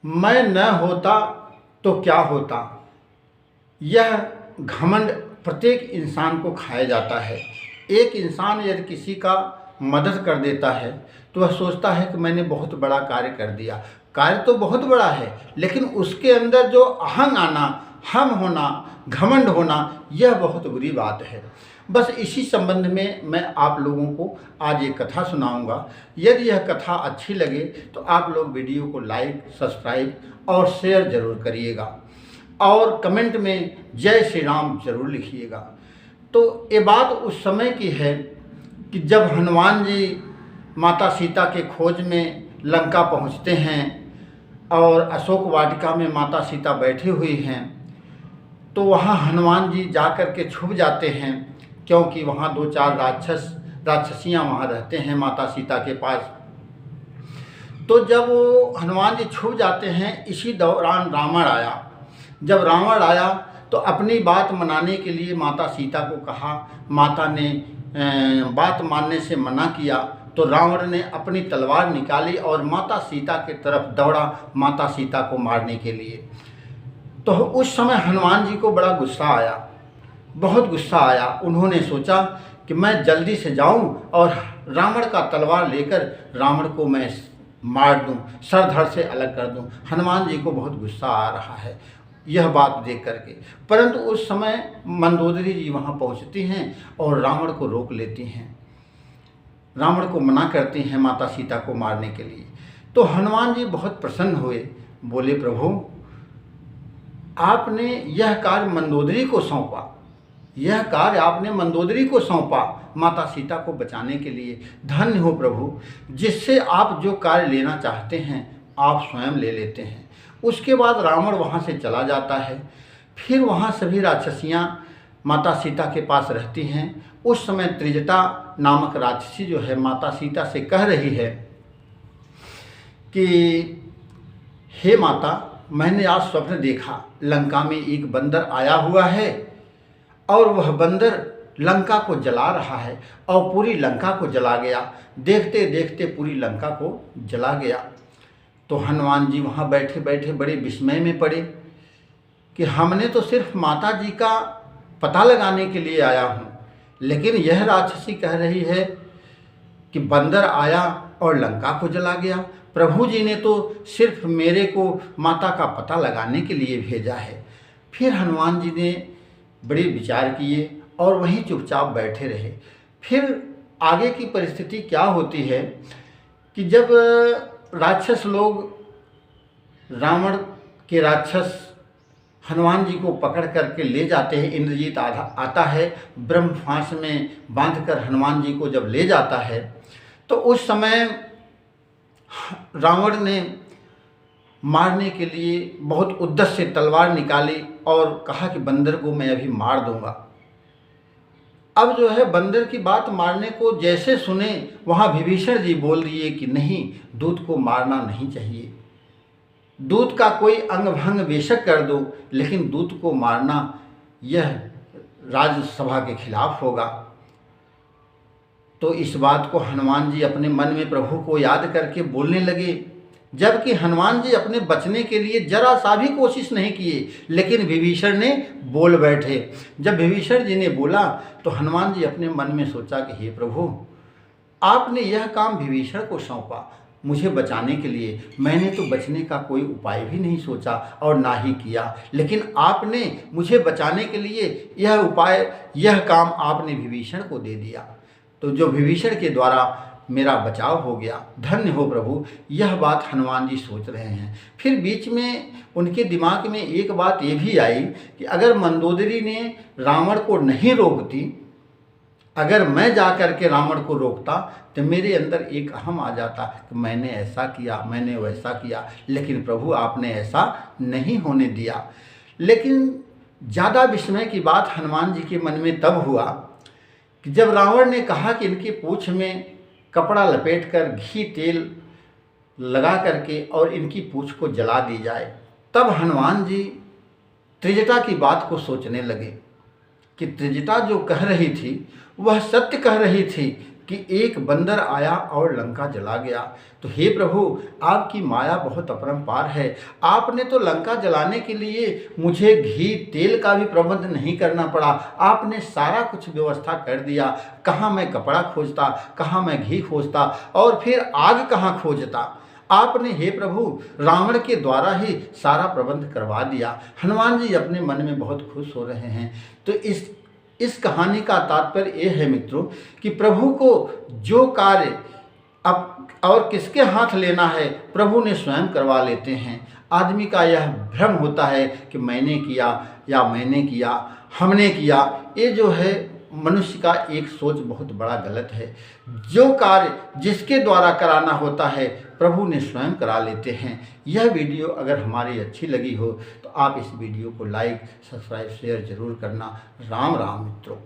मैं न होता तो क्या होता, यह घमंड प्रत्येक इंसान को खाया जाता है। एक इंसान यदि किसी का मदद कर देता है तो वह सोचता है कि मैंने बहुत बड़ा कार्य कर दिया। कार्य तो बहुत बड़ा है, लेकिन उसके अंदर जो अहंग आना, हम होना, घमंड होना, यह बहुत बुरी बात है। बस इसी संबंध में मैं आप लोगों को आज एक कथा सुनाऊंगा। यदि यह कथा अच्छी लगे तो आप लोग वीडियो को लाइक, सब्सक्राइब और शेयर ज़रूर करिएगा और कमेंट में जय श्री राम जरूर लिखिएगा। तो ये बात उस समय की है कि जब हनुमान जी माता सीता के खोज में लंका पहुंचते हैं और अशोक वाटिका में माता सीता बैठी हुई हैं, तो वहाँ हनुमान जी जाकर के छुप जाते हैं, क्योंकि वहाँ दो चार राक्षसियाँ वहाँ रहते हैं माता सीता के पास। तो जब वो हनुमान जी छुप जाते हैं, इसी दौरान रावण आया। जब रावण आया तो अपनी बात मनाने के लिए माता सीता को कहा, माता ने बात मानने से मना किया, तो रावण ने अपनी तलवार निकाली और माता सीता की तरफ दौड़ा माता सीता को मारने के लिए। तो उस समय हनुमान जी को बड़ा गुस्सा आया, बहुत गुस्सा आया। उन्होंने सोचा कि मैं जल्दी से जाऊं और रावण का तलवार लेकर रावण को मैं मार दूं, सर धड़ से अलग कर दूं। हनुमान जी को बहुत गुस्सा आ रहा है यह बात देख करके, परंतु उस समय मंदोदरी जी वहाँ पहुँचती हैं और रावण को रोक लेती हैं, रावण को मना करती हैं माता सीता को मारने के लिए। तो हनुमान जी बहुत प्रसन्न हुए, बोले प्रभु आपने यह कार्य मंदोदरी को सौंपा, यह कार्य आपने मंदोदरी को सौंपा माता सीता को बचाने के लिए। धन्य हो प्रभु, जिससे आप जो कार्य लेना चाहते हैं आप स्वयं ले लेते हैं। उसके बाद रावण वहाँ से चला जाता है। फिर वहाँ सभी राक्षसियाँ माता सीता के पास रहती हैं। उस समय त्रिजटा नामक राक्षसी जो है माता सीता से कह रही है कि हे माता, मैंने आज स्वप्न देखा, लंका में एक बंदर आया हुआ है और वह बंदर लंका को जला रहा है और पूरी लंका को जला गया। देखते देखते पूरी लंका को जला गया। तो हनुमान जी वहाँ बैठे बैठे बड़े विस्मय में पड़े कि हमने तो सिर्फ माता जी का पता लगाने के लिए आया हूँ, लेकिन यह राक्षसी कह रही है कि बंदर आया और लंका को जला गया। प्रभु जी ने तो सिर्फ मेरे को माता का पता लगाने के लिए भेजा है। फिर हनुमान जी ने बड़े विचार किए और वहीं चुपचाप बैठे रहे। फिर आगे की परिस्थिति क्या होती है कि जब राक्षस लोग, रावण के राक्षस हनुमान जी को पकड़ करके ले जाते हैं, इंद्रजीत आता है ब्रह्म फांस में बांधकर हनुमान जी को जब ले जाता है, तो उस समय रावण ने मारने के लिए बहुत उद्देश्य से तलवार निकाली और कहा कि बंदर को मैं अभी मार दूंगा। अब जो है बंदर की बात मारने को जैसे सुने, वहाँ विभीषण जी बोल दिए कि नहीं, दूत को मारना नहीं चाहिए, दूत का कोई अंग भंग बेशक कर दो, लेकिन दूत को मारना यह राज्यसभा के खिलाफ होगा। तो इस बात को हनुमान जी अपने मन में प्रभु को याद करके बोलने लगे, जबकि हनुमान जी अपने बचने के लिए जरा सा भी कोशिश नहीं किए, लेकिन विभीषण ने बोल बैठे। जब विभीषण जी ने बोला तो हनुमान जी अपने मन में सोचा कि हे प्रभु, आपने यह काम विभीषण को सौंपा मुझे बचाने के लिए, मैंने तो बचने का कोई उपाय भी नहीं सोचा और ना ही किया, लेकिन आपने मुझे बचाने के लिए यह उपाय, यह काम आपने विभीषण को दे दिया, तो जो विभीषण के द्वारा मेरा बचाव हो गया। धन्य हो प्रभु। यह बात हनुमान जी सोच रहे हैं। फिर बीच में उनके दिमाग में एक बात ये भी आई कि अगर मंदोदरी ने रावण को नहीं रोकती, अगर मैं जा कर के रावण को रोकता तो मेरे अंदर एक अहम आ जाता कि मैंने ऐसा किया, मैंने वैसा किया, लेकिन प्रभु आपने ऐसा नहीं होने दिया। लेकिन ज़्यादा विस्मय की बात हनुमान जी के मन में तब हुआ कि जब रावण ने कहा कि इनकी पूँछ में कपड़ा लपेटकर घी तेल लगा करके और इनकी पूँछ को जला दी जाए, तब हनुमान जी त्रिजटा की बात को सोचने लगे कि त्रिजटा जो कह रही थी वह सत्य कह रही थी। कि एक बंदर आया और लंका जला गया। तो हे प्रभु, आपकी माया बहुत अपरंपार है। आपने तो लंका जलाने के लिए मुझे घी तेल का भी प्रबंध नहीं करना पड़ा, आपने सारा कुछ व्यवस्था कर दिया। कहाँ मैं कपड़ा खोजता, कहाँ मैं घी खोजता, और फिर आग कहाँ खोजता। आपने हे प्रभु रावण के द्वारा ही सारा प्रबंध करवा दिया। हनुमान जी अपने मन में बहुत खुश हो रहे हैं। तो इस कहानी का तात्पर्य ये है मित्रों कि प्रभु को जो कार्य अब और किसके हाथ लेना है, प्रभु ने स्वयं करवा लेते हैं। आदमी का यह भ्रम होता है कि मैंने किया या मैंने किया, हमने किया। ये जो है मनुष्य का एक सोच बहुत बड़ा गलत है। जो कार्य जिसके द्वारा कराना होता है, प्रभु ने स्वयं करा लेते हैं। यह वीडियो अगर हमारी अच्छी लगी हो तो आप इस वीडियो को लाइक, सब्सक्राइब, शेयर जरूर करना। राम राम मित्रों।